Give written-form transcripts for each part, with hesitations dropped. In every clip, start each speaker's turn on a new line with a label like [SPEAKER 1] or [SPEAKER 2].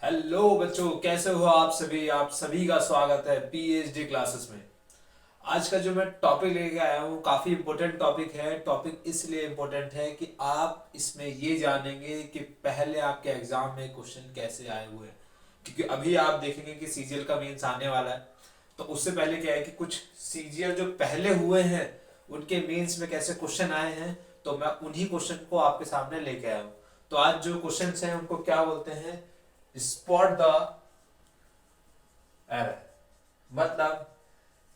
[SPEAKER 1] Hello बच्चों, कैसे हो आप सभी का स्वागत है पीएचडी क्लासेस में। आज का जो मैं टॉपिक लेके आया हूँ काफी इम्पोर्टेंट टॉपिक है। टॉपिक इसलिए इम्पोर्टेंट है कि आप इसमें ये जानेंगे कि पहले आपके एग्जाम में क्वेश्चन कैसे आए हुए हैं, क्योंकि अभी आप देखेंगे कि सीजीएल का मेंस आने वाला है। तो उससे पहले क्या है कि कुछ सीजीएल जो पहले हुए हैं उनके मेंस में कैसे क्वेश्चन आए हैं, तो मैं उन्हीं क्वेश्चन को आपके सामने लेके आया हूँ। तो आज जो क्वेश्चन हैं उनको क्या बोलते हैं, स्पॉट द एरर। मतलब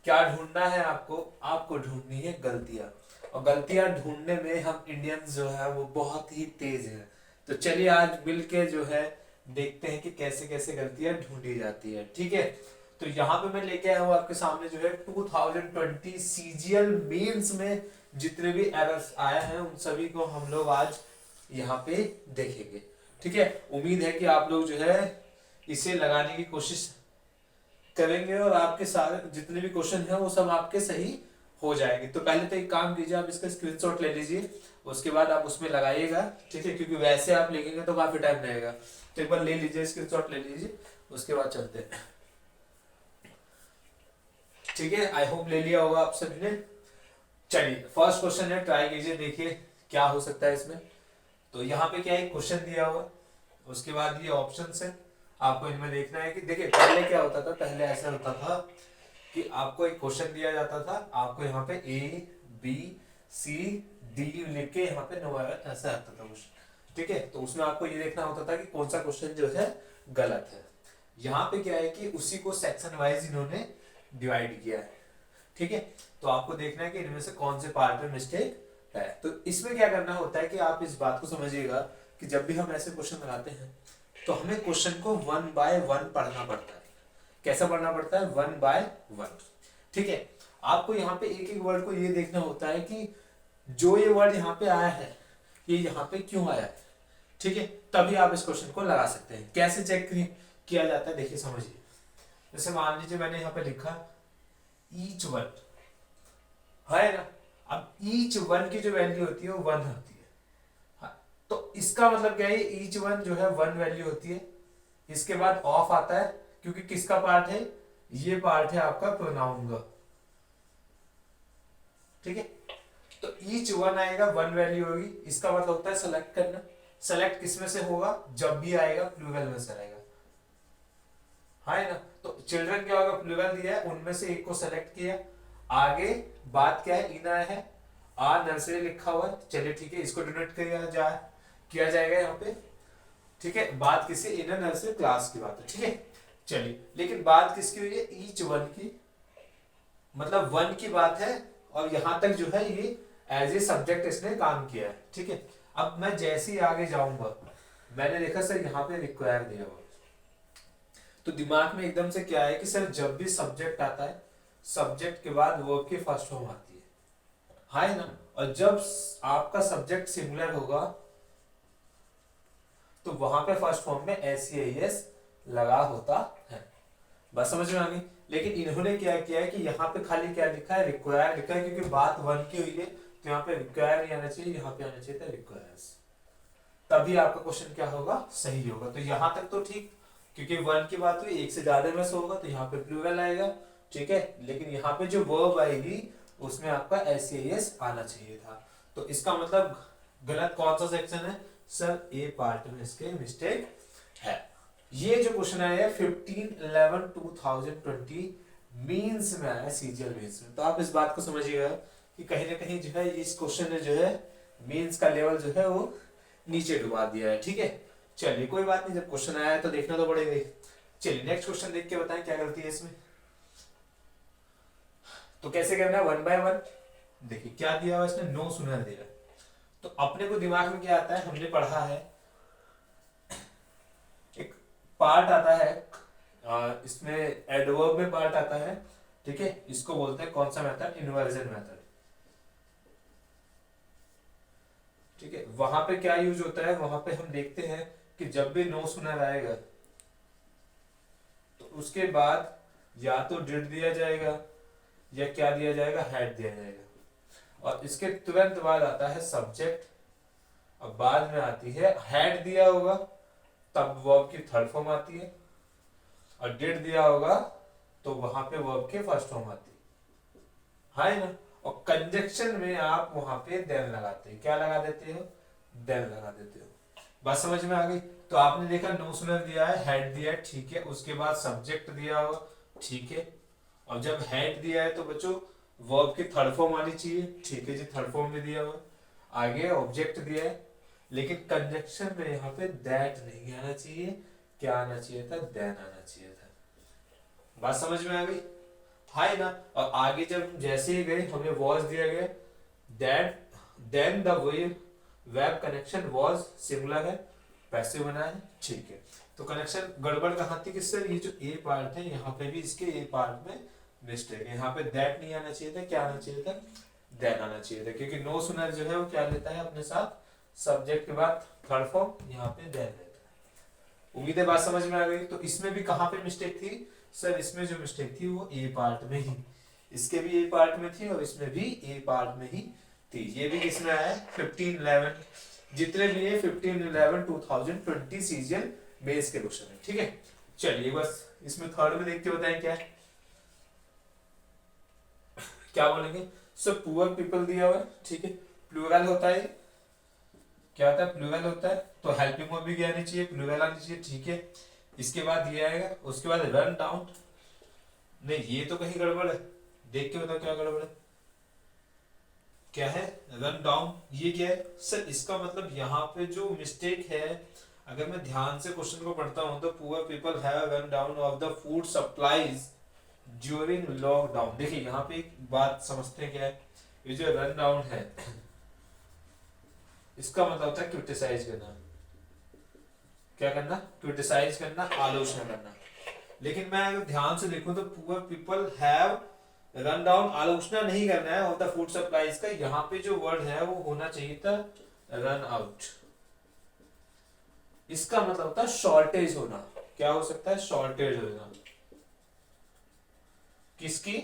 [SPEAKER 1] क्या ढूंढना है आपको, आपको ढूंढनी है गलतियां। और गलतियां ढूंढने में हम इंडियंस जो है वो बहुत ही तेज हैं। तो चलिए आज मिलके जो है देखते हैं कि कैसे कैसे गलतियां ढूंढी जाती है। ठीक है, तो यहाँ पे मैं लेके आया हूँ आपके सामने जो है 2020 सीजीएल मेंस में जितने भी एरर्स आए हैं उन सभी को हम लोग आज यहाँ पे देखेंगे। ठीक है, उम्मीद है कि आप लोग जो है इसे लगाने की कोशिश करेंगे और आपके सारे जितने भी क्वेश्चन हैं वो सब आपके सही हो जाएंगे। तो पहले तो एक काम कीजिए, आप इसका स्क्रीनशॉट ले लीजिए, उसके बाद आप उसमें लगाइएगा। ठीक है, क्योंकि वैसे आप लिखेंगे तो काफी टाइम लगेगा। तो एक बार ले लीजिए, स्क्रीनशॉट ले लीजिए, उसके बाद चलते हैं। ठीक है, आई होप ले लिया होगा आप सभी ने। चलिए फर्स्ट क्वेश्चन है, ट्राई कीजिए, देखिए क्या हो सकता है इसमें। तो यहाँ पे क्या है, क्वेश्चन दिया हुआ, उसके बाद ये ऑप्शंस है। आपको इनमें देखना है कि देखिए पहले क्या होता था, पहले ऐसा होता था कि आपको एक क्वेश्चन दिया जाता था, आपको यहाँ पे ए बी सी डी लिख के यहाँ पे नंबर ऐसा आता था क्वेश्चन। ठीक है, तो उसमें आपको ये देखना होता था कि कौन सा क्वेश्चन जो है गलत है। यहाँ पे क्या है कि उसी को सेक्शन वाइज इन्होंने डिवाइड किया है। ठीक है, तो आपको देखना है कि इनमें से कौन से पार्ट में मिस्टेक है। तो इसमें क्या करना होता है कि आप इस बात को समझिएगा कि जब भी हम ऐसे क्वेश्चन बनाते हैं तो हमें क्वेश्चन को वन बाय वन पढ़ना पड़ता है। कैसा पढ़ना पड़ता है, वन बाय वन। ठीक है, आपको यहाँ पे एक एक वर्ड को ये देखना होता है कि जो ये वर्ड यहाँ पे आया है ये यहाँ पे क्यों आया है। ठीक है, तभी आप इस क्वेश्चन को लगा सकते हैं। कैसे चेक किया जाता है, देखिए समझिए। जैसे मान लीजिए मैंने यहाँ पे लिखा ईच वन, है ना। अब ईच वन की जो वैल्यू होती है वो वन होती है। हाँ, तो इसका मतलब क्या है, ईच वन जो है वन वैल्यू होती है। इसके बाद ऑफ आता है, क्योंकि किसका पार्ट है, ये पार्ट है आपका प्रोनाउन का। ठीक है, तो ईच वन आएगा, वन वैल्यू होगी, इसका मतलब होता है सेलेक्ट करना। सेलेक्ट किस में से होगा, जब भी आएगा प्लूरल में से आएगा, है ना। तो चिल्ड्रन क्या होगा, प्लूरल दिया है, उनमें से एक को सेलेक्ट किया। आगे बात क्या है, इन आया है, आ नर्सरी लिखा हुआ है। चलिए ठीक है, इसको डोनेट किया जाएगा यहाँ पे। ठीक है, बात किसी इनर नर्सरी क्लास की बात है। ठीक है, चलिए लेकिन बात किसकी हुई है, ईच वन की, मतलब वन की बात है। और यहां तक जो है ये एज ए सब्जेक्ट इसने काम किया है। ठीक है, अब मैं जैसे ही आगे जाऊंगा, मैंने देखा सर यहाँ पे रिक्वायर दिया हुआ, तो दिमाग में एकदम से क्या है कि सर जब भी सब्जेक्ट आता है, सब्जेक्ट के बाद वर्ब की फर्स्ट फॉर्म आती है ना। और जब आपका सब्जेक्ट सिमिलर होगा तो वहां पे फर्स्ट फॉर्म में एस लगा होता है। बस समझ में आ गई। लेकिन इन्होंने क्या किया है कि यहाँ पे खाली क्या लिखा है, रिक्वायर लिखा है, क्योंकि बात वन की हुई है तो यहाँ पे रिक्वायर नहीं आना चाहिए, यहाँ पे आना चाहिए था रिक्वायर्स। तभी आपका क्वेश्चन क्या होगा, सही होगा। तो यहाँ तक तो ठीक, क्योंकि वन की बात हुई, एक से ज्यादा में से होगा तो यहाँ पे प्लूरल आएगा। ठीक है, लेकिन यहाँ पे जो वर्ब आएगी उसमें आपका एस आना चाहिए था। तो इसका मतलब गलत कौन सा सेक्शन है, सर ए पार्ट में इसके मिस्टेक है। ये जो क्वेश्चन आया है 15/11/2020 मींस में आया, सीजीएल मींस में। तो आप इस बात को समझिएगा कि कहीं ना कहीं जो है इस क्वेश्चन ने जो है मींस का लेवल जो है वो नीचे डुबा दिया है। ठीक है, चलिए कोई बात नहीं, जब क्वेश्चन आया है तो देखना तो पड़ेगा ही। चलिए नेक्स्ट क्वेश्चन देख के बताएं क्या गलती है इसमें। तो कैसे करना है, वन बाय वन। देखिए क्या दिया हुआ इसने, नो सुनर दिया। तो अपने को दिमाग में क्या आता है, हमने पढ़ा है एक पार्ट आता है, इसमें एडवर्ब में पार्ट आता है। ठीक है, इसको बोलते हैं कौन सा मेथड, इन्वर्जन मेथड। ठीक है, वहां पे क्या यूज होता है, वहां पे हम देखते हैं कि जब भी नो सुनर आएगा तो उसके बाद या तो डिड दिया जाएगा या क्या दिया जाएगा, हैड दिया जाएगा। और इसके तुरंत बाद आता है सब्जेक्ट, अब बाद में आती है हैड दिया होगा तब वर्ब की थर्ड फॉर्म आती है, और डिड दिया होगा तो वहां पे वर्ब की फर्स्ट फॉर्म आती है ना। और कंजक्शन में आप वहां पे देन लगाते हैं, क्या लगा देते हो, देन लगा देते हो। बात समझ में आ गई। तो आपने देखा नो सुनर दिया है, हेड दिया है, ठीक है, उसके बाद सब्जेक्ट दिया होगा, ठीक है, और जब हेड दिया है तो बच्चों वर्ब की थर्ड फॉर्म आनी चाहिए, ठीक है जी, थर्ड फॉर्म में दिया हुआ, आगे ऑब्जेक्ट दिया है, लेकिन कंजक्शन में यहाँ पे दैट नहीं आना चाहिए, क्या आना चाहिए था, देन आना चाहिए था। बात समझ में आ गई, है ना। और आगे जब जैसे ही गए हमें वॉज दिया गया, that then the web connection was singular है, पैसिव बना है, ठीक है। तो कनेक्शन गड़बड़ कहाँ थी, किससे, ये जो ए पार्ट है यहाँ पे भी इसके ए पार्ट में मिस्टेक है, यहाँ पे दैट नहीं आना चाहिए था, क्या आना चाहिए था, देन आना चाहिए था, क्योंकि नो सुनर जो है वो क्या लेता है अपने साथ, सब्जेक्ट के बाद थर्ड फॉर्म, यहाँ पे देन लेता है। उम्मीद है बात समझ में आ गई। तो इसमें भी कहाँ पे मिस्टेक थी सर, इसमें जो मिस्टेक थी वो ए पार्ट में ही, इसके भी ए पार्ट में थी और इसमें भी ए पार्ट में ही थी। ये भी किसमें आया, 15-11, जितने भी ये 15-11-2020 सीजन बेस के क्वेश्चन है, ठीक है। चलिए बस इसमें थर्ड में देख के बताएं क्या है, क्या बोलेंगे सर, पुअर पीपल दिया हुआ है, ठीक है, प्लूरल होता है, क्या होता है, प्लूरल होता है, तो हेल्पिंग वर्ब भी क्या आनी चाहिए, प्लूरल आनी चाहिए, ठीक है। इसके बाद ये आएगा, उसके बाद रन डाउन, नहीं ये तो कहीं गड़बड़ है, देख के बताओ क्या गड़बड़ है, क्या है, रन डाउन, ये क्या है सर, इसका मतलब यहाँ पे जो मिस्टेक है, अगर मैं ध्यान से क्वेश्चन को पढ़ता हूँ तो poor people have run down of the food supplies during lockdown. देखिए यहाँ पे एक बात समझते हैं क्या है, ये जो रन डाउन है इसका मतलब होता है क्रिटिसाइज करना, क्या करना, क्रिटिसाइज करना, आलोचना करना। लेकिन मैं अगर ध्यान से देखूं तो poor people have run down, आलोचना नहीं करना है ऑफ द फूड सप्लाईज का, यहाँ पे जो वर्ड है वो होना चाहिए था रन आउट। इसका मतलब होता है शॉर्टेज होना, क्या हो सकता है, शॉर्टेज होना, किसकी,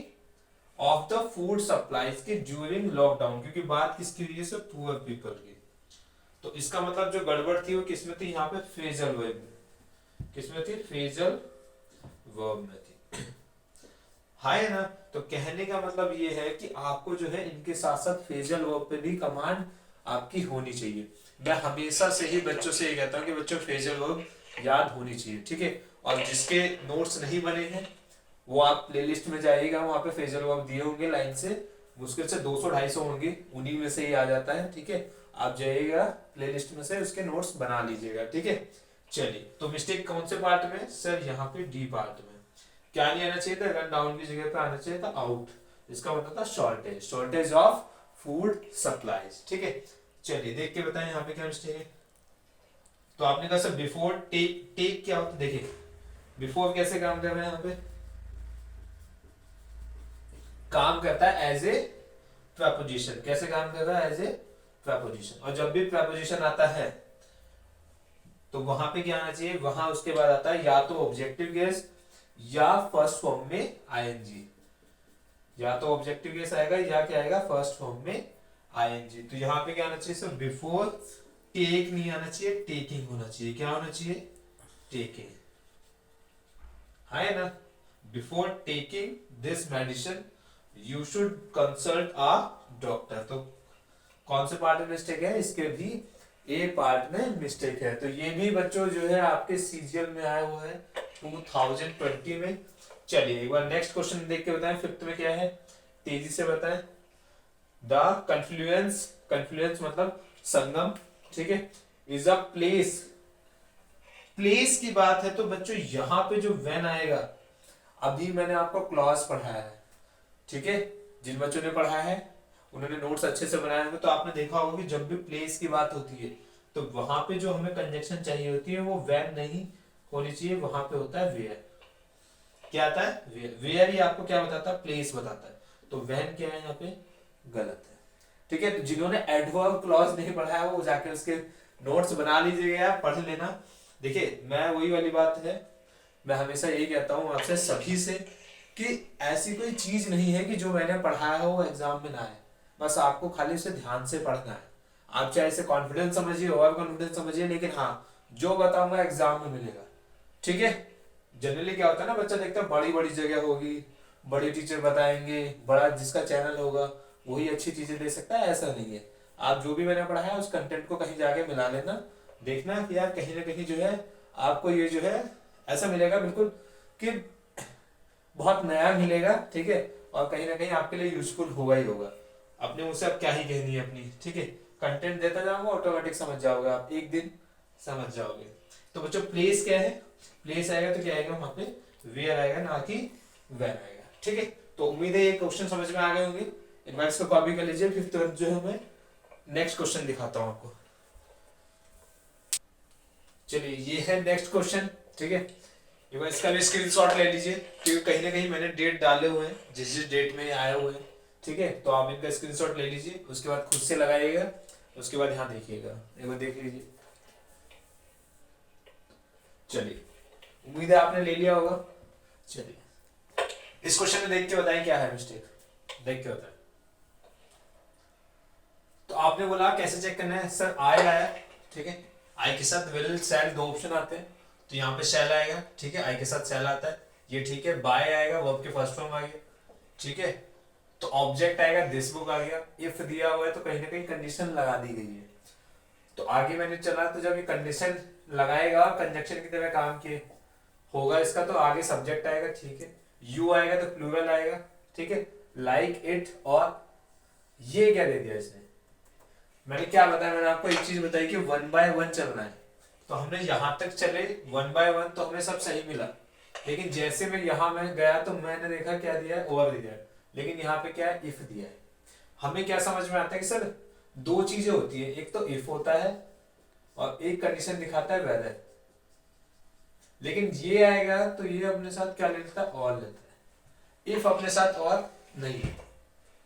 [SPEAKER 1] ऑफ द फूड सप्लाईज की ड्यूरिंग लॉकडाउन, क्योंकि बात किसकी हुई है, पुअर पीपल की। तो इसका मतलब जो गड़बड़ थी वो किसमें थी, यहाँ पे फ्रेजल वर्ब में, किसमें थी, फ्रेजल वर्ब में थी, है ना। तो कहने का मतलब ये है कि आपको जो है इनके साथ साथ फ्रेजल वर्ब पे भी कमांड आपकी होनी चाहिए। मैं हमेशा से ही बच्चों से ये कहता हूँ कि बच्चों फ्रेजल वर्ब याद होनी चाहिए, ठीक है। और जिसके नोट्स नहीं बने हैं वो आप प्लेलिस्ट में जाइएगा, वहां पे फ्रेजल वर्ब दिए होंगे लाइन से, मुश्किल से 200-250 होंगे, उन्हीं में से ही आ जाता है, ठीक है। आप जाइएगा प्लेलिस्ट में से उसके नोट्स बना लीजिएगा, ठीक है। चलिए, तो मिस्टेक कौन से पार्ट में सर, यहाँ पे डी पार्ट में, क्या नहीं आना चाहिए था, रन डाउन की जगह पे आना चाहिए था आउट, इसका मतलब था shortage, shortage of food supplies, ठीक है। चलिए देख के बताएं यहाँ पे क्या मिस्टेक है। तो आपने कहा सर बिफोर, टेक, टेक क्या होता है, देखिए बिफोर कैसे काम कर रहे हैं, यहाँ पे काम करता है एज ए प्रपोजिशन, कैसे काम कर रहा है, एज ए प्रपोजिशन, और जब भी प्रपोजिशन आता है तो वहां पे क्या आना चाहिए, वहां उसके बाद आता है या तो ऑब्जेक्टिव केस या फर्स्ट फॉर्म में आईएनजी, या तो ऑब्जेक्टिव केस आएगा या क्या आएगा, फर्स्ट फॉर्म में आईएनजी। तो यहाँ पे क्या आना चाहिए सर, बिफोर टेक नहीं आना चाहिए, टेकिंग होना चाहिए, क्या होना चाहिए, टेकिंग, है ना। Before taking this medicine you should consult a doctor. तो कौन से पार्ट में मिस्टेक है, इसके भी ए पार्ट में मिस्टेक है। तो ये भी बच्चों जो है आपके सीजीएल में आया हुआ है 2020 में। चलिए एक बार नेक्स्ट क्वेश्चन देख के बताएं, फिफ्थ में क्या है, तेजी से बताएं। द कन्फ्लुएंस, कन्फ्लुएंस मतलब संगम, ठीक है, इज अ प्लेस, प्लेस की बात है तो बच्चों यहाँ पे जो व्हेन आएगा, अभी मैंने आपको क्लॉज पढ़ाया है, ठीक है, जिन बच्चों ने पढ़ा है उन्होंने नोट्स अच्छे से बनाए होंगे, तो आपने देखा होगा कि जब भी प्लेस की बात होती है तो वहां पे जो हमें कंजक्शन चाहिए होती है वो व्हेन नहीं होनी चाहिए, वहां पे होता है वेयर, क्या आता है, वेयर, वेयर ही आपको क्या बताता है, प्लेस बताता है, तो व्हेन क्या है यहाँ पे, गलत है, ठीक है। तो जिन्होंने एडवर्ब क्लॉज नहीं पढ़ा है वो जाके उसके नोट्स बना लीजिएगा, पढ़ लेना। देखिए मैं वही वाली बात है, मैं हमेशा यही कहता हूँ आपसे सभी से कि ऐसी कोई चीज नहीं है कि जो मैंने पढ़ाया हो वो एग्जाम में ना आए, बस आपको खाली उसे ध्यान से पढ़ना है। आप चाहे इसे कॉन्फिडेंस समझिए, ओवर कॉन्फिडेंस समझिए, लेकिन हाँ जो बताऊंगा एग्जाम में मिलेगा, ठीक है। जनरली क्या होता है ना, बच्चा देखता है बड़ी बड़ी जगह होगी, बड़े टीचर बताएंगे, बड़ा जिसका चैनल होगा वही अच्छी चीजें दे सकता है, ऐसा नहीं है। आप जो भी मैंने पढ़ाया उस कंटेंट को कहीं जाके मिला लेना, देखना कि यार कहीं ना कहीं जो है आपको ये जो है ऐसा मिलेगा बिल्कुल कि बहुत नया मिलेगा, ठीक है। और कहीं ना कहीं आपके लिए यूजफुल होगा ही होगा। अपने मुंह से अब क्या ही कहनी है अपनी, ठीक है। कंटेंट देता जाऊंगा, ऑटोमेटिक समझ जाओगे आप, एक दिन समझ जाओगे। तो बच्चों प्लेस क्या है, प्लेस आएगा तो क्या आएगा वहां पे, वेयर आएगा, ना कि वेन आएगा, ठीक है। तो उम्मीद है ये क्वेश्चन समझ में आ गए होंगे। एक बार इसको कॉपी कर लीजिए, फिर तुरंत जो है मैं नेक्स्ट क्वेश्चन दिखाता हूँ आपको। चलिए ये है नेक्स्ट क्वेश्चन, ठीक है। एक बार इसका भी स्क्रीनशॉट ले लीजिए, क्योंकि कहीं ना कहीं मैंने डेट डाले हुए हैं, जिस जिस डेट में आए हुए हैं, ठीक है। तो आप इनका स्क्रीनशॉट ले लीजिए, उसके बाद खुद से लगाइएगा, उसके बाद यहाँ देखिएगा, एक बार देख लीजिए। चलिए उम्मीद है आपने ले लिया होगा। चलिए इस क्वेश्चन में देख के बताएं क्या है मिस्टेक, देख के बताएं। तो आपने बोला कैसे चेक करना है, सर आई आया, ठीक है। आई के साथ विल शैल दो ऑप्शन आते हैं, तो यहाँ पे शैल आएगा, ठीक है। आई के साथ शैल आता है, ये ठीक है। बाय आएगा, वर्ब के फर्स्ट फॉर्म आ गया, ठीक है। तो ऑब्जेक्ट आएगा, दिस बुक आ गया। इफ दिया हुआ है तो कहीं ना कहीं कंडीशन लगा दी गई है। तो आगे मैंने चला, तो जब ये कंडीशन लगाएगा कंजक्शन की तरह काम किए होगा इसका, तो आगे सब्जेक्ट आएगा, ठीक है। यू आएगा तो प्लूरल आएगा, ठीक है। लाइक इट, और ये क्या दे दिया इसने, मैंने क्या बताया, मैंने आपको एक चीज बताई कि 1 बाय 1 चलना है। तो हमने यहां तक चले 1 बाय 1, तो हमें सब सही मिला। लेकिन जैसे मैं यहां में गया तो मैंने देखा क्या दिया है, ओवर दिया है। लेकिन यहाँ पे क्या है, इफ दिया है। हमें क्या समझ में आता है कि सर दो चीजें होती है, एक तो इफ होता है और एक कंडीशन दिखाता है वेदर। लेकिन ये आएगा तो ये अपने साथ क्या लेता है, और लेता है। इफ अपने साथ और नहीं,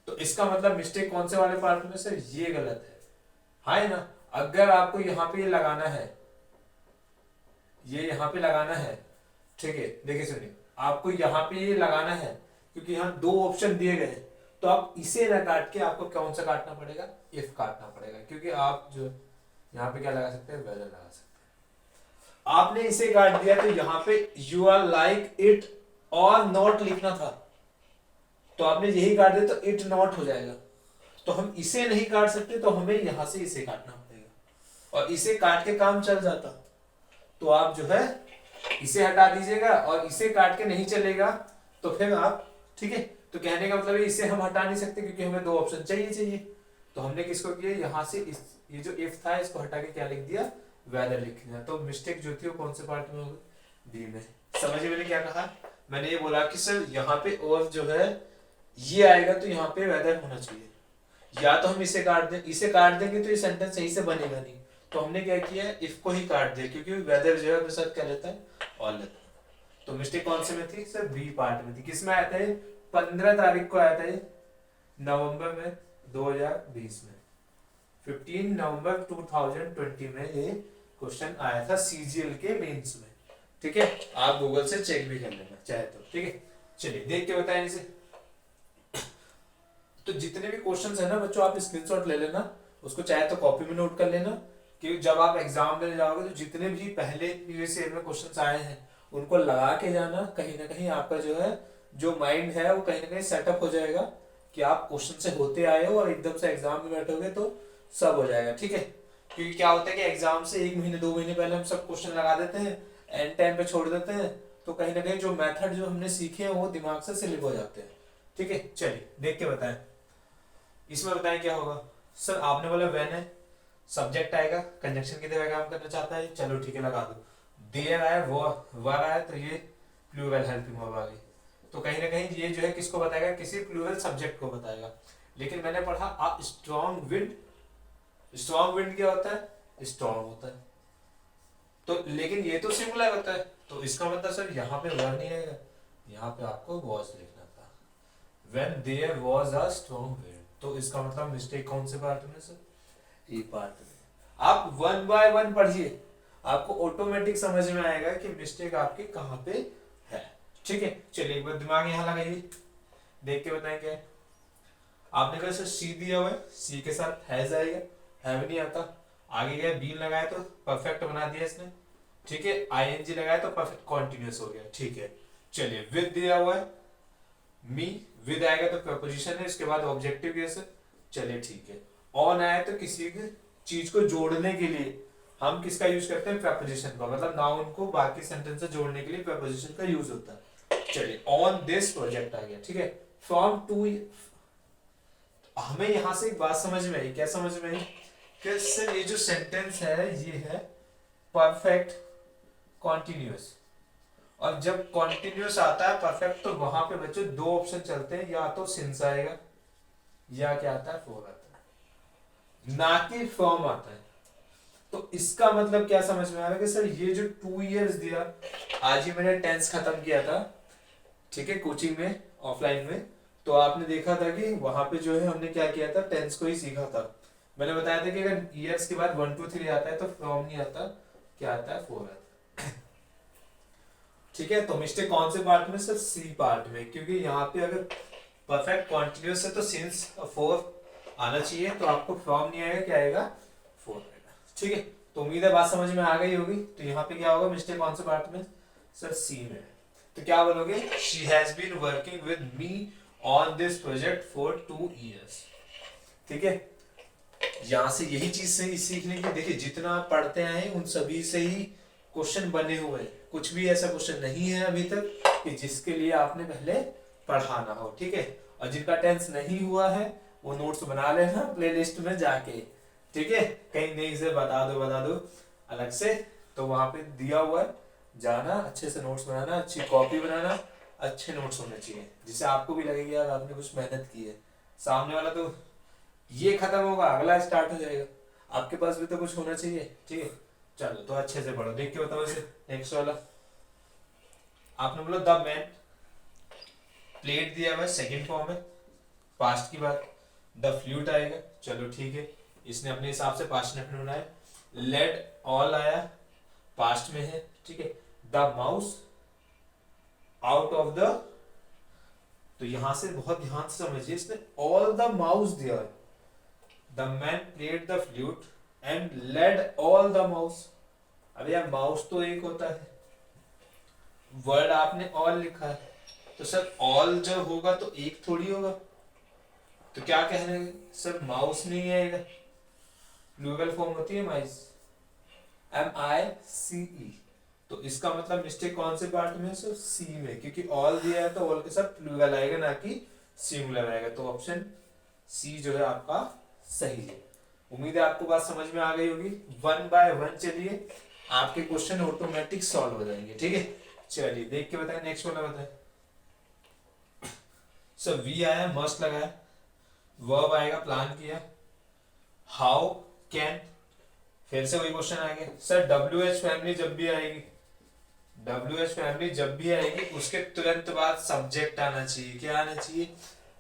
[SPEAKER 1] तो इसका मतलब मिस्टेक कौन से वाले पार्ट में, सर ये गलत है, हाँ ना। अगर आपको यहाँ पे ये लगाना है, ये यहाँ पे लगाना है, ठीक है। देखिए सुनिए, आपको यहाँ पे ये लगाना है, क्योंकि यहाँ दो ऑप्शन दिए गए हैं, तो आप इसे ना काट के आपको कौन सा काटना पड़ेगा, इफ काटना पड़ेगा। क्योंकि आप जो यहाँ पे क्या लगा सकते हैं, वेदर लगा सकते हैं। आपने इसे काट दिया, तो यहाँ पे यू आर लाइक इट और नॉट लिखना था, तो आपने यही काट दिया तो इट नॉट हो जाएगा। तो हम इसे नहीं काट सकते, तो हमें यहां से इसे काटना पड़ेगा, और इसे काट के काम चल जाता। तो आप जो है इसे हटा दीजिएगा, और इसे काट के नहीं चलेगा तो फिर आप, ठीक है। तो कहने का मतलब है इसे हम हटा नहीं सकते, क्योंकि हमें दो ऑप्शन चाहिए। तो हमने किसको किया, यहां से ये जो इफ था इसको हटा के क्या लिख दिया, वेदर लिख दिया। तो मिस्टेक जो थी वो कौन से पार्ट में होगी, बी में। समझिए मैंने क्या कहा, मैंने ये बोला कि सर यहाँ पे और जो है ये आएगा, तो यहाँ पे वेदर होना चाहिए। या तो हम इसे काट दें, इसे काट देंगे तो ये सेंटेंस सही से बनेगा नहीं। तो हमने क्या किया, इफ को ही काट दिया, क्योंकि वेदर जो है अपने साथ क्या लेता है, और लेता है। तो मिस्टेक कौन से में थी, सर बी पार्ट में थी। किस में आया था ये, 15 तारीख को आया था ये, नवंबर में 2020 में, 15 नवंबर 2020 में ये क्वेश्चन आया था सीजीएल के मेंस में, ठीक है। आप गूगल से चेक भी कर लेना चाहे तो, ठीक है। चलिए देख के बताएं इसे। तो जितने भी क्वेश्चंस है ना बच्चों, आप स्क्रीनशॉट ले लेना, उसको चाहे तो कॉपी में नोट कर लेना, कि जब आप एग्जाम देने जाओगे तो जितने भी पहले प्रीवियस ईयर में क्वेश्चंस आए हैं उनको लगा के जाना। कहीं ना कहीं आपका जो है जो माइंड है वो कहीं ना कहीं सेटअप हो जाएगा, कि आप क्वेश्चन से होते आए हो और एकदम से एग्जाम में बैठोगे तो सब हो जाएगा, ठीक है। क्योंकि क्या होता है कि एग्जाम से 1 महीने 2 महीने पहले हम सब क्वेश्चन लगा देते हैं, एंड टाइम पे छोड़ देते हैं, तो कहीं ना कहीं जो मेथड जो हमने सीखे हैं वो दिमाग से स्लिप हो जाते हैं, ठीक है। चलिए देख के बताएं इसमें, बताएं क्या होगा। सर आपने बोला व्हेन है, सब्जेक्ट आएगा, कंजक्शन की तरह काम करना चाहता है, चलो ठीक है लगा दो। देयर आया, वो वर आया, तो ये प्लूरल हेल्पिंग वर्ब आ गई। तो कहीं ना कहीं ये जो है किसको बताएगा, किसी प्लूरल सब्जेक्ट को बताएगा। लेकिन मैंने पढ़ा अ स्ट्रॉन्ग विंड, स्ट्रॉन्ग विंड क्या होता है, स्ट्रॉन्ग होता है। तो लेकिन ये तो सिंगुलर होता है, तो इसका मतलब सर यहाँ पे वर नहीं आएगा, यहाँ पे आपको वॉज लिखना था, when there was a strong wind. तो इसका मतलब मिस्टेक कौन से पार्ट में सर, ए पार्ट में। आप 1 बाय 1 पढ़िए, आपको ऑटोमेटिक समझ में आएगा कि मिस्टेक आपकी कहाँ पे है, ठीक है। चलिए एक बार दिमाग यहाँ लगाइए, देख के बताएं क्या है। आपने कहा सर सी दिया हुआ है, सी के साथ हैज आएगा, हैव नहीं आता। आगे गया बीन लगाया तो परफेक्ट बना दिया इसने, ठीक है। आईएनजी लगाया तो परफेक्ट कॉन्टिन्यूअस हो गया, ठीक है। चलिए विद दिया हुआ है, मी विद आएगा तो प्रपोजिशन है, इसके बाद ऑब्जेक्टिव केस है, चलिए ठीक है। ऑन आया तो किसी की चीज को जोड़ने के लिए हम किसका यूज करते हैं, प्रपोजिशन का, मतलब नाउन को बाकी सेंटेंस से जोड़ने के लिए प्रपोजिशन का यूज होता है। चलिए ऑन दिस प्रोजेक्ट आ गया, ठीक है। फ्रॉम टू, हमें यहां से एक बात समझ में आई, क्या समझ में आई कि सर ये जो सेंटेंस है ये है परफेक्ट कॉन्टिन्यूअस, और जब कॉन्टिन्यूअस आता है परफेक्ट तो वहां पे बच्चों दो ऑप्शन चलते हैं, या तो सिंस आएगा या क्या आता है, फोर आता है, ना कि फ्रॉम आता है। तो इसका मतलब क्या समझ में आ रहा है कि सर ये जो 2 इयर्स दिया, आज ही मैंने टेंस खत्म किया था, ठीक है, कोचिंग में, ऑफलाइन में, तो आपने देखा था कि वहां पे जो है हमने क्या किया था, टेंस को ही सीखा था। मैंने बताया था कि अगर ईयर्स के बाद 1 2 3 आता है तो फ्रॉम नहीं आता, क्या आता है, फोर आता है, ठीक है। तो मिस्टेक कौन से पार्ट में, सर सी पार्ट में, क्योंकि यहाँ पे अगर परफेक्ट कॉन्टिन्यूअस है तो सिंस फोर आना चाहिए, तो आपको फ्रॉम नहीं आएगा, क्या आएगा, फोर आएगा, ठीक है। तो उम्मीद है बात समझ में आ गई होगी। तो यहाँ पे क्या होगा, मिस्टेक कौन से पार्ट में, सर सी में। तो क्या बोलोगे, she has been working with me on this project for 2 years, ठीक है। यहां से यही चीज से सीखने की, देखिए जितना आप पढ़ते आए उन सभी से ही क्वेश्चन बने हुए हैं, कुछ भी ऐसा क्वेश्चन नहीं है अभी तक कि जिसके लिए आपने पहले पढ़ा ना हो, ठीक है। और जिनका टेंस नहीं हुआ है वो नोट्स बना लेना प्लेलिस्ट में जाके, ठीक है। कहीं नहीं से बता दो अलग से, तो वहां पे दिया हुआ है, जाना अच्छे से नोट्स बनाना, अच्छी कॉपी बनाना, अच्छे नोट्स होने चाहिए जिससे आपको भी लगेगा यार आपने कुछ मेहनत की है। सामने वाला तो ये खत्म होगा अगला स्टार्ट हो जाएगा, आपके पास भी तो कुछ होना चाहिए, ठीक है। चलो तो अच्छे से पढ़ो, देख के बताओ इसे। नेक्स्ट वाला आपने बोला द मैन प्लेड दिया हुआ है, सेकंड फॉर्म है, पास्ट की बात, द फ्लूट आएगा, चलो ठीक है, इसने अपने हिसाब से पास्ट ने अपने बनाया। लेड ऑल आया, पास्ट में है, ठीक है। The mouse out of the, तो यहां से बहुत ध्यान से समझिए, इसने ऑल द माउस दिया है, the man played the flute and led all the mouse. अरे यार माउस तो एक होता है, वर्ड आपने ऑल लिखा है, तो सर ऑल जब होगा तो एक थोड़ी होगा, तो क्या कह रहे हैं सर, माउस नहीं आएगा, प्लूरल फॉर्म होती है माइस, MICE। तो इसका मतलब मिस्टेक कौन से पार्ट में है सर, सी में, क्योंकि ऑल दिया है तो ऑल के साथ प्लूरल आएगा ना कि सिंगुलर आएगा, तो ऑप्शन सी जो है आपका सही है। उम्मीद है आपको बात समझ में आ गई होगी। 1 बाय 1 चलिए, आपके क्वेश्चन ऑटोमेटिक सॉल्व हो जाएंगे, ठीक है। चलिए देख के बताएं, नेक्स्ट वाला बताएं। सर वी आया, मस्ट लगाया, वर्ब आएगा, प्लान किया, हाउ, कैन, फिर से वही क्वेश्चन आ गया सर, WH फैमिली जब भी आएगी, WH फैमिली जब भी आएगी उसके तुरंत बाद सब्जेक्ट आना चाहिए, क्या आना चाहिए,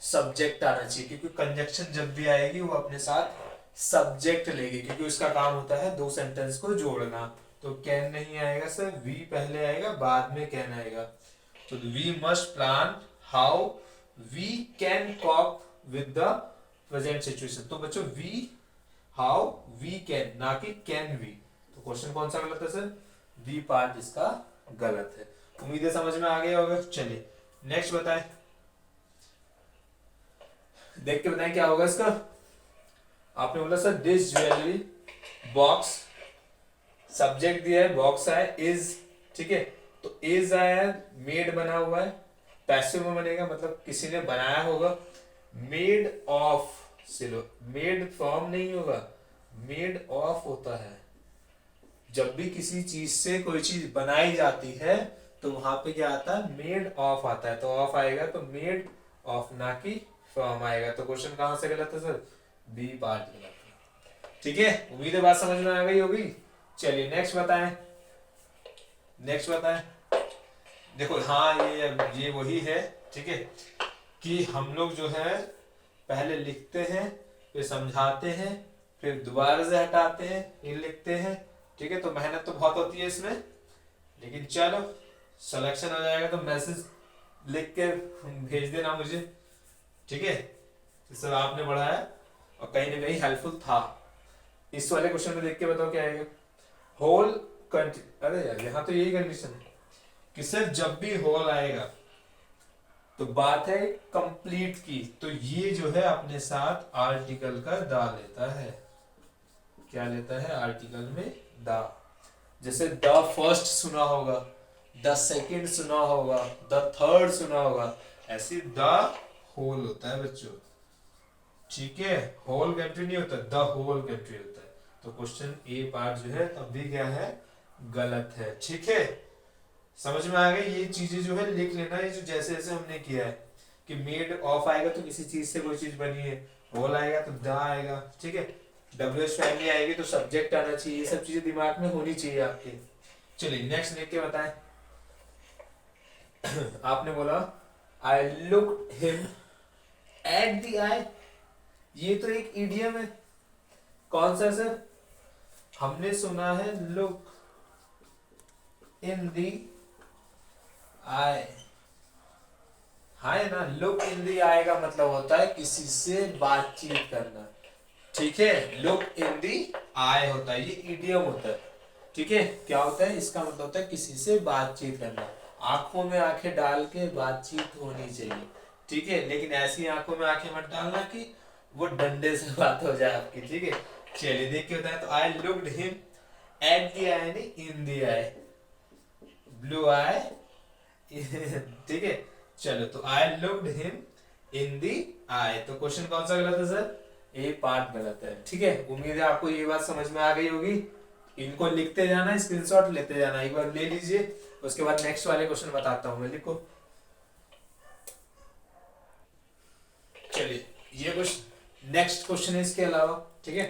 [SPEAKER 1] सब्जेक्ट आना चाहिए, क्योंकि कंजक्शन जब भी आएगी वो अपने साथ सब्जेक्ट लेगी, क्योंकि उसका काम होता है दो सेंटेंस को जोड़ना। तो कैन नहीं आएगा सर, वी पहले आएगा बाद में कैन आएगा, तो we must plan how we can cope with the present situation. तो बच्चों वी हाउ वी कैन, ना कि कैन वी। तो क्वेश्चन कौन सा गलत है सर, बी पार्ट इसका गलत है। उम्मीद है समझ में आ गया होगा। चलिए नेक्स्ट बताएं, देख के बताएं क्या होगा इसका। आपने बोला sir this jewellery box, subject दिया है, बॉक्स आया, इज, ठीक है। तो इज आया, मेड बना हुआ है, पैसिव में बनेगा, मतलब किसी ने बनाया होगा। मेड ऑफ, सिलो, मेड फ्रॉम नहीं होगा, मेड ऑफ होता है। जब भी किसी चीज से कोई चीज बनाई जाती है तो वहां पे क्या आता है, मेड ऑफ आता है, तो ऑफ आएगा तो मेड ऑफ, ना कि फ्रॉम आएगा। तो क्वेश्चन कहां से गलत है सर, बी पार्ट गलत है, ठीक है। उम्मीद है बात समझ में आ गई होगी। चलिए नेक्स्ट बताएं, नेक्स्ट बताएं। देखो हाँ ये वही है, ठीक है, कि हम लोग जो है पहले लिखते हैं, फिर समझाते हैं, फिर दोबारा से हटाते हैं, फिर लिखते हैं, ठीक है। तो मेहनत तो बहुत होती है इसमें, लेकिन चलो सिलेक्शन हो जाएगा तो मैसेज लिख के भेज देना मुझे, ठीक है। तो सर आपने पढ़ाया और कहीं ना कहीं हेल्पफुल था, इस वाले क्वेश्चन में देख के बताओ क्या आएगा। होल कंट्री, अरे यार यहाँ तो यही कंडीशन है कि सर जब भी होल आएगा तो बात है कंप्लीट की, तो ये जो है अपने साथ आर्टिकल का दा लेता है। क्या लेता है? आर्टिकल में दा। जैसे द फर्स्ट सुना होगा, द सेकंड सुना होगा, द थर्ड सुना होगा, ऐसे द होल होता है बच्चों। ठीक है, होल कंट्री नहीं होता, द होल कंट्री होता है। तो क्वेश्चन ए पार्ट जो है तब भी क्या है? गलत है। ठीक है, समझ में आ गई? ये चीजें जो है लिख लेना, ये जो जैसे जैसे हमने किया है कि मेड ऑफ आएगा तो किसी चीज से कोई चीज बनी है, होल आएगा तो द आएगा। ठीक है, डब्ल्यूएच फैमिली आएगी तो सब्जेक्ट आना चाहिए, ये सब चीजें दिमाग में होनी चाहिए आपके। चलिए नेक्स्ट देख के बताएं। आपने बोला I look him at the eye, ये तो एक इडियम है। कौन सा सर? हमने सुना है लुक इन दी आई, है ना? लुक इन दी आई का मतलब होता है किसी से बातचीत करना। ठीक है, लुक इन दी आई होता है, ये इडियम होता है। ठीक है, क्या होता है? इसका मतलब होता है किसी से बातचीत करना, आंखों में आंखें डाल के बातचीत होनी चाहिए। ठीक है, लेकिन ऐसी आंखों में आंखें मत डालना कि वो डंडे से बात हो जाए आपकी। ठीक है, चलिए देख के बताएं। तो I looked him at the eye, नहीं इन द आई, ब्लू आई। ठीक है, चलो तो I looked him in the eye, तो क्वेश्चन कौन सा गलत है सर? ए पार्ट गलत है। ठीक है, उम्मीद है आपको ये बात समझ में आ गई होगी। इनको लिखते जाना, स्क्रीनशॉट लेते जाना, एक बार ले लीजिए, उसके बाद नेक्स्ट वाले क्वेश्चन बताता हूं मैं। लिखो, चलिए ये कुछ नेक्स्ट क्वेश्चन है इसके अलावा। ठीक है,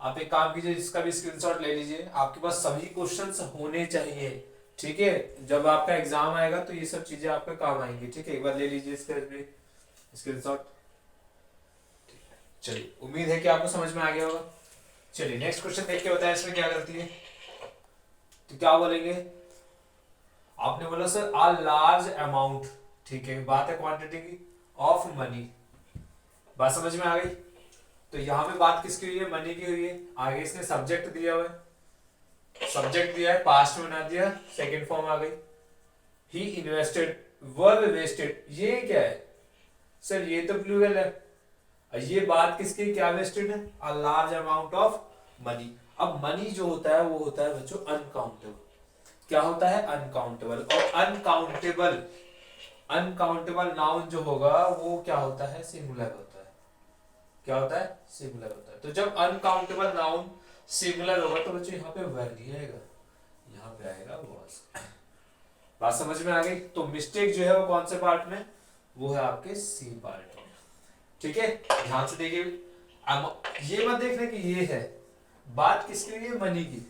[SPEAKER 1] आप एक काम कीजिए, इसका भी स्क्रीनशॉट ले लीजिए, आपके पास सभी क्वेश्चंस होने चाहिए। ठीक है, जब आपका एग्जाम आएगा तो ये सब चीजें आपके काम आएंगी। ठीक है, एक बार ले लीजिए इसका भी स्क्रीनशॉट। चलिए, उम्मीद है कि आपको समझ में आ गया होगा। चलिए नेक्स्ट क्वेश्चन देख के बताएं इसमें क्या करती है। तो क्या बोलेंगे? आपने बोला सर आ लार्ज अमाउंट, ठीक है, बात है क्वांटिटी की, ऑफ मनी। बात समझ में आ गई? तो यहां पे बात किसकी हुई है? मनी की हुई है। आगे इसने सब्जेक्ट दिया हुआ है, सब्जेक्ट दिया है, पास्ट में बना दिया, सेकंड फॉर्म आ गई। ही इन्वेस्टेड, वर्ब वेस्टेड, ये क्या है सर? ये तो प्लूरल है। ये बात किसकी? क्या वेस्टेड है? A large amount of money. अब मनी जो होता है वो होता है बच्चों अनकाउंटेबल। क्या होता है? अनकाउंटेबल। और अनकाउंटेबल, अनकाउंटेबल नाउन जो होगा वो क्या होता है? सिंगुलर होता है। क्या होता है? सिंगुलर होता है। तो जब अनकाउंटेबल नाउन सिंगुलर होगा तो बच्चों यहाँ पे वर्ब नहीं आएगा, यहाँ पे आएगा वॉज। बात समझ में आ गई? तो मिस्टेक जो है वो कौन से पार्ट में? वो है आपके सी पार्ट में। ठीक है, ध्यान से देखिए, ये मत देखना कि ये है, बात किसके लिए? मनी की।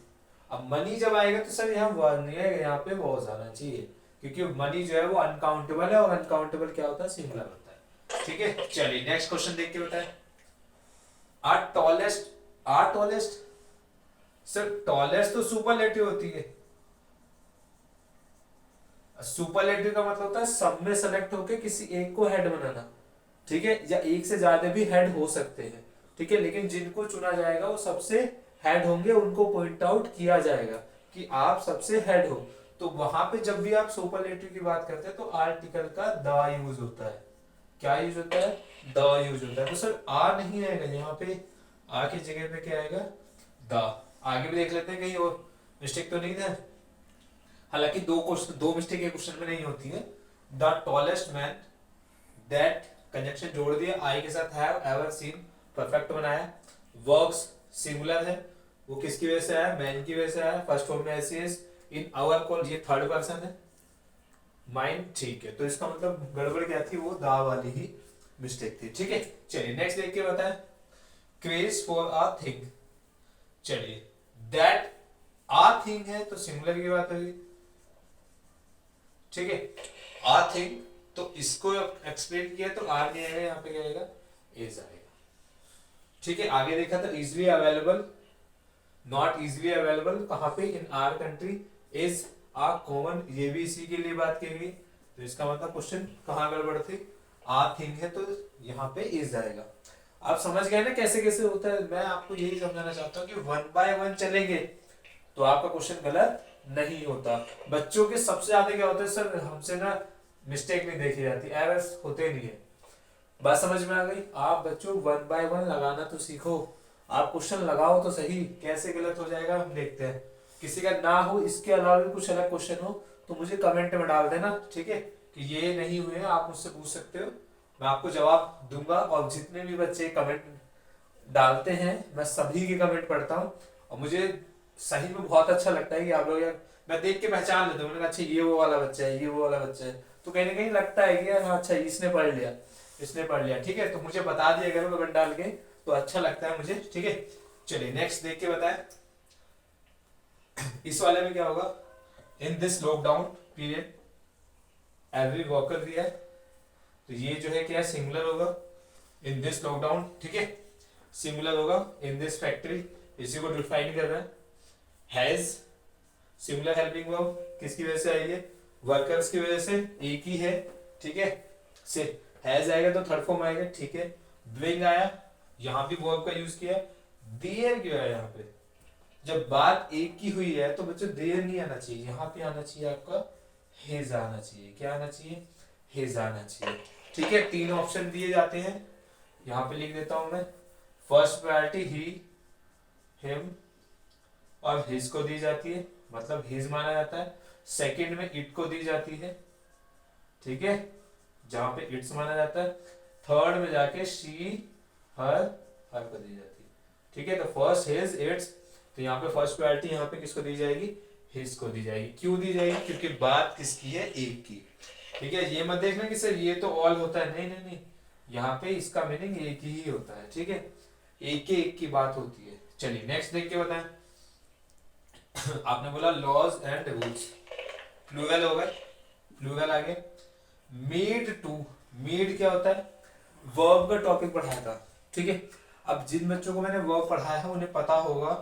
[SPEAKER 1] अब मनी जब आएगा तो सर यहाँ वर्ब नहीं आएगा, यहाँ पे वॉज आना चाहिए, क्योंकि मनी जो है वो अनकाउंटेबल है, और अनकाउंटेबल क्या होता है? सिंगुलर होता है। ठीक है, चलिए नेक्स्ट क्वेश्चन देख के बताएं। Are tallest, are tallest, sir tallest तो सुपरलेटिव होती है। सुपरलेटिव का मतलब होता है सब में सेलेक्ट होकर किसी एक को हेड बनाना। ठीक है, या एक से ज्यादा भी हेड हो सकते हैं। ठीक है, लेकिन जिनको चुना जाएगा वो सबसे हेड होंगे, उनको पॉइंट आउट किया जाएगा कि आप सबसे हेड हो। तो वहां पे जब भी आप सुपरलेटिव की बात करते हैं तो आर्टिकल का द यूज होता है। क्या यूज होता है? द यूज होता है। तो सर आ नहीं आएगा यहाँ पे, आ की जगह पे क्या आएगा? द। आगे भी देख लेते हैं कहीं और मिस्टेक तो नहीं है। हालांकि दो मिस्टेक एक क्वेश्चन में नहीं होती है। The tallest man, that conjunction जोड़ दिया, आई के साथ हैव एवर सीन, परफेक्ट बनाया। वर्क्स सिंगुलर है, वो किसकी वजह से आया? मैन की वजह से आया। फर्स्ट फॉर्म में ऐसी है, इन आवर कॉल, ये थर्ड पर्सन है। माइंड, ठीक है, तो इसका मतलब गड़बड़ क्या थी? वो दा वाली ही मिस्टेक थी। ठीक है, चलिए नेक्स्ट देख के बताएं। क्रेज फॉर अ थिंग, चलिए दैट आ थिंग है तो सिंगुलर की बात होगी। ठीक है, आ थिंग, तो इसको एक्सप्लेन किया तो आर नहीं आएगा, यहाँ पे क्या आएगा? इज आएगा। ठीक है, आगे देखा था easily available, not easily available, कहां पे? In our country. Is a common, ये भी इसी के लिए बात की गई। तो इसका मतलब क्वेश्चन कहां गड़बड़ थी? आ थिंग है तो यहाँ पे इज आएगा। आप समझ गए ना कैसे कैसे होता है। मैं आपको यही समझाना चाहता हूँ कि 1 by 1 चलेंगे तो आपका क्वेश्चन गलत नहीं होता। बच्चों के सबसे ज्यादा क्या होता है सर, हमसे ना मिस्टेक नहीं देखी जाती, एरर्स होते नहीं है। बात समझ में आ गई। आप बच्चों 1 by 1 लगाना तो सीखो। आप क्वेश्चन लगाओ तो सही, कैसे गलत हो जाएगा हम देखते हैं। किसी का ना हो, इसके अलावा भी कुछ अलग क्वेश्चन हो तो मुझे कमेंट में डाल देना, ठीक है, कि ये नहीं हुए, आप मुझसे पूछ सकते हो, मैं आपको जवाब दूंगा। और जितने भी बच्चे कमेंट डालते हैं मैं सभी के कमेंट पढ़ता हूँ, और मुझे सही में बहुत अच्छा लगता है कि आप लोग यार, मैं देख के पहचान लेता हूँ, मैंने कहा अच्छा ये वो वाला बच्चा है, ये वो वाला बच्चा है, तो कहीं ना कहीं लगता है कि यार हाँ अच्छा इसने पढ़ लिया, इसने पढ़ लिया, ठीक है। तो मुझे बता दिया करो कमेंट डाल के, तो अच्छा लगता है मुझे, ठीक है। चलिए नेक्स्ट देख के बताएं इस वाले में क्या होगा। In this lockdown period every worker दिया है, तो ये जो है क्या सिंगुलर होगा, इन दिस लॉकडाउन, ठीक है, सिंगुलर होगा। इन दिस फैक्ट्री, इसी को डिफाइन कर रहा है। हैज सिंगुलर हेल्पिंग वर्ब किसकी वजह से आई है, वर्कर्स की वजह से, एक ही है, ठीक है। से हैज आएगा तो थर्ड फॉर्म आएगा, ठीक है। डूइंग आया, यहां भी वर्ब का यूज किया। देयर क्यों है यहाँ पे, जब बात एक की हुई है तो बच्चों देयर नहीं आना चाहिए, यहाँ पे आना चाहिए आपका हेज आना चाहिए। क्या आना चाहिए, हेज आना चाहिए, ठीक है। 3 ऑप्शन दिए जाते हैं, यहाँ पे लिख देता हूं मैं। फर्स्ट प्रायोरिटी ही, हिम और हिज को दी जाती है, मतलब हिज माना जाता है। सेकंड में इट को दी जाती है, ठीक है, जहां पे इट्स माना जाता है। थर्ड में जाके शी, हर, हर को दी जाती है, ठीक है। तो फर्स्ट हिज, इट्स, तो यहाँ पे फर्स्ट प्रायोरिटी यहाँ पे किसको दी जाएगी, हिज को दी जाएगी। क्यों दी जाएगी, क्योंकि बात किसकी है, एक की, ठीक है। ये मत देखना कि सर ये तो ऑल होता है, नहीं नहीं नहीं, यहाँ पे इसका मीनिंग एक ही होता है, ठीक है, एक के एक की बात होती है। चलिए नेक्स्ट देख के बताएं आपने बोला लॉज एंड रूल्स, प्लूरल हो गए, प्लूरल आगे। मीड टू, मीड क्या होता है, वर्ब का टॉपिक पढ़ाया था, ठीक है। अब जिन बच्चों को मैंने वर्ब पढ़ाया है उन्हें पता होगा,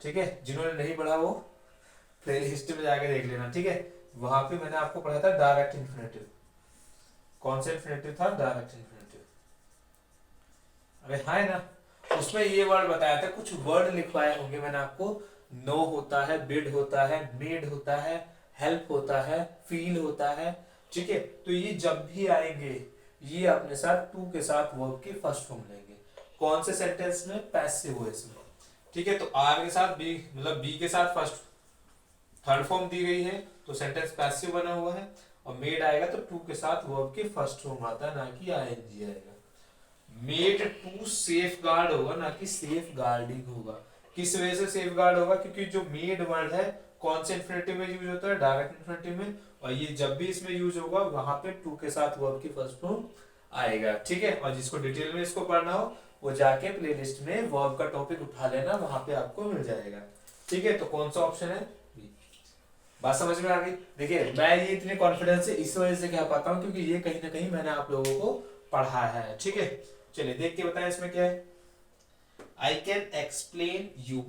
[SPEAKER 1] ठीक है। जिन्होंने नहीं पढ़ा वो प्ले लिस्ट में जाके देख लेना, ठीक है। वहां पे मैंने आपको पढ़ाया था डायरेक्ट इन्फिनेटिव। कौन सा इन्फिनेटिव था, डायरेक्ट इन्फिनेटिव, अरे हाँ है ना। उसमें ये वर्ड बताया था, कुछ वर्ड लिखवाए होंगे मैंने आपको। नो होता है, बिड होता है, मेड होता है, हेल्प होता है, फील होता है, ठीक है। तो ये जब भी आएंगे ये अपने साथ टू के साथ वर्ब की फर्स्ट फॉर्म लेंगे। कौन से सेंटेंस में, पैसिव वॉइस में, ठीक है। तो आर के साथ बी, मतलब बी के साथ फर्स्ट थर्ड फॉर्म दी गई है तो सेंटेंस पैसिव बना हुआ है। और मेड आएगा तो टू के साथ वर्ब की फर्स्ट फॉर्म आता है, ना कि आईएनजी आएगा। मेड टू सेफ गार्ड होगा, ना कि सेफ गार्डिंग होगा। किस वजह से सेफ गार्ड होगा, क्योंकि जो मेड वर्ड है कौन से इन्फिनेटिव में यूज होता है, डायरेक्ट इन्फिनेटिव में, और ये जब भी इसमें यूज होगा वहां पे टू के साथ वर्ब की फर्स्ट फॉर्म आएगा, ठीक है। और जिसको डिटेल में इसको पढ़ना हो वो जाके प्लेलिस्ट में वर्ब का टॉपिक उठा लेना, वहां पे आपको मिल जाएगा, ठीक है। तो कौन सा ऑप्शन है, बात समझ में आ गई। देखिए मैं ये इतने कॉन्फिडेंस से इस वजह से कह पाता हूँ क्योंकि ये कहीं ना कहीं मैंने आप लोगों को पढ़ा है, ठीक है। चलिए देख के बताएं इसमें क्या है। आई कैन एक्सप्लेन यू,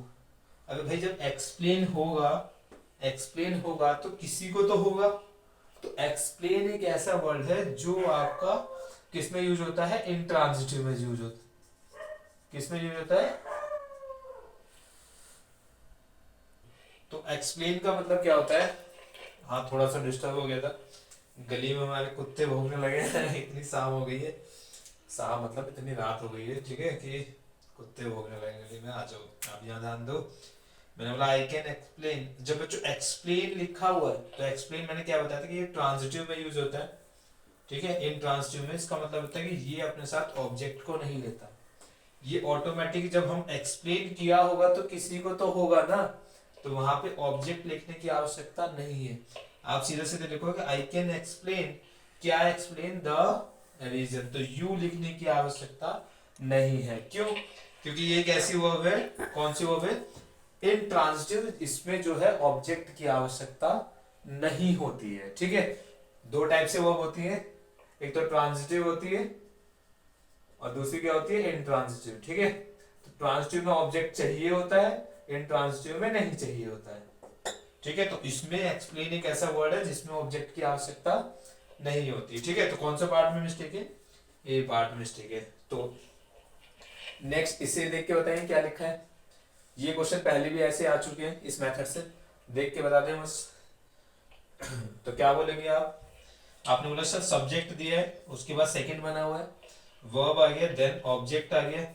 [SPEAKER 1] अगर भाई जब एक्सप्लेन होगा, एक्सप्लेन होगा तो किसी को तो होगा, तो एक्सप्लेन एक ऐसा वर्ड है जो आपका किस में यूज होता है, इंट्रांजिटिव में यूज होता है। किस में यूज होता है, तो एक्सप्लेन का मतलब क्या होता है। हाँ थोड़ा सा डिस्टर्ब हो गया था, गली में हमारे कुत्ते भौंकने लगे हैं इतनी शाम हो गई है, शाम मतलब इतनी रात हो गई है, ठीक है, कि कुत्ते भौंकने लगे गली में। आ जाओ आप यहाँ ध्यान दो। मैंने बोला आई कैन एक्सप्लेन, जब बच्चों एक्सप्लेन लिखा हुआ है तो एक्सप्लेन मैंने क्या बताया था कि ये ट्रांजिटिव में यूज होता है, ठीक है। इन ट्रांजिटिव में इसका मतलब होता है कि ये अपने साथ ऑब्जेक्ट को नहीं लेता, ये ऑटोमेटिक जब हम एक्सप्लेन किया होगा तो किसी को तो होगा ना, तो वहां पे ऑब्जेक्ट लिखने की आवश्यकता नहीं है। आप सीधे सीधे लिखोगे आई कैन एक्सप्लेन, क्या एक्सप्लेन द रीजन, तो यू लिखने की आवश्यकता नहीं है। क्यों, क्योंकि ये एक ऐसी वर्ब है, कौन सी वर्ब है, इंट्रांजिटिव, इसमें जो है ऑब्जेक्ट की आवश्यकता नहीं होती है, ठीक है। 2 टाइप से वर्ब होती है, एक तो ट्रांजिटिव होती है और दूसरी क्या होती है, इंट्रांजिटिव, ठीक है। तो ट्रांजिटिव में ऑब्जेक्ट चाहिए होता है, इंट्रांजिटिव में नहीं चाहिए होता है, ठीक है। तो इसमें एक्सप्लेन एक ऐसा वर्ड है जिसमें ऑब्जेक्ट की आवश्यकता नहीं होती, ठीक है। तो कौन सा पार्ट में मिस्टेक है, ए पार्ट में मिस्टेक है। तो नेक्स्ट इसे देख के बताइए क्या लिखा है। ये क्वेश्चन पहले भी ऐसे आ चुके हैं इस मेथड से, देख के बता दें बस। तो क्या बोलेंगे आप, आपने बोला सर सब्जेक्ट दिया है, उसके बाद सेकंड बना हुआ है, वर्ब आ गया, देन ऑब्जेक्ट आ गया,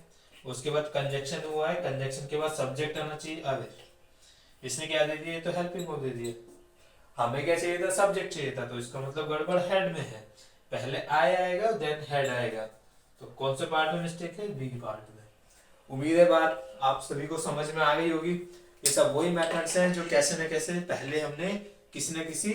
[SPEAKER 1] उसके बाद कंजक्शन हुआ है, कंजक्शन के बाद सब्जेक्ट आना चाहिए। अब इसने क्या दे दिया, तो हेल्पिंग वर्ब दे दिया। हमें क्या चाहिए था, सब्जेक्ट चाहिए था, तो इसका मतलब गड़बड़ हेड में है, पहले आई आएगा देन हेड आएगा। तो कौन से पार्ट में मिस्टेक है, बी पार्ट में। उम्मीद है बात आप सभी को समझ में आ गई होगी। ये सब वही मेथड्स हैं जो कैसे न कैसे पहले हमने किसी न किसी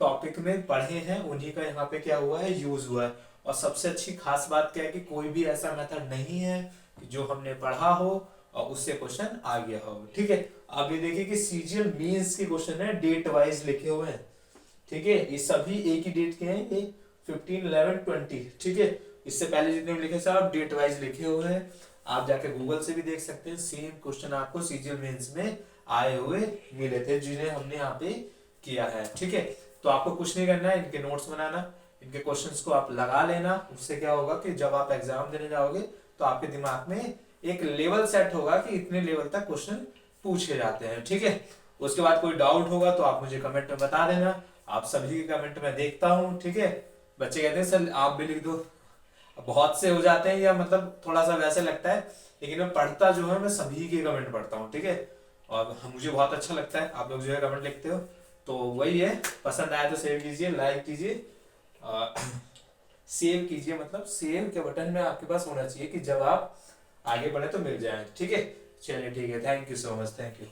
[SPEAKER 1] टॉपिक में पढ़े हैं, उन्हीं का यहाँ पे क्या हुआ है, यूज हुआ है। और सबसे अच्छी खास बात क्या है कि कोई भी ऐसा मेथड नहीं है कि जो हमने पढ़ा हो और उससे क्वेश्चन आ गया हो। ठीक है, अब ये देखिए कि सीजीएल मींस के क्वेश्चन है, डेट वाइज लिखे हुए हैं। ठीक है, ये सभी एक ही डेट के हैं, ये 15, 11, 20। ठीक है, इससे पहले जितने भी लिखे सब डेट वाइज लिखे हुए हैं। आप जाके गूगल से भी देख सकते हैं, सेम क्वेश्चन आपको सीजीएल मेंस में आए हुए मिले थे जिन्हें हमने यहाँ पे किया है। ठीक है, तो आपको कुछ नहीं करना है, इनके नोट्स बनाना, इनके क्वेश्चंस को आप लगा लेना। उससे क्या होगा कि जब आप एग्जाम देने जाओगे तो आपके दिमाग में एक लेवल सेट होगा कि इतने लेवल तक क्वेश्चन पूछे जाते हैं। ठीक है, उसके बाद कोई डाउट होगा तो आप मुझे कमेंट में बता देना, आप सभी के कमेंट में देखता हूँ। ठीक है, बच्चे कहते हैं सर आप भी लिख दो, बहुत से हो जाते हैं या मतलब थोड़ा सा वैसे लगता है, लेकिन मैं पढ़ता जो है मैं सभी के कमेंट पढ़ता हूँ। ठीक है, और मुझे बहुत अच्छा लगता है आप लोग जो है कमेंट लिखते हो। तो वही है, पसंद आया तो शेयर कीजिए, लाइक कीजिए, सेव कीजिए, मतलब सेव के बटन में आपके पास होना चाहिए कि जब आप आगे बढ़े तो मिल जाए। ठीक है, चलिए ठीक है, thank you so much, thank you.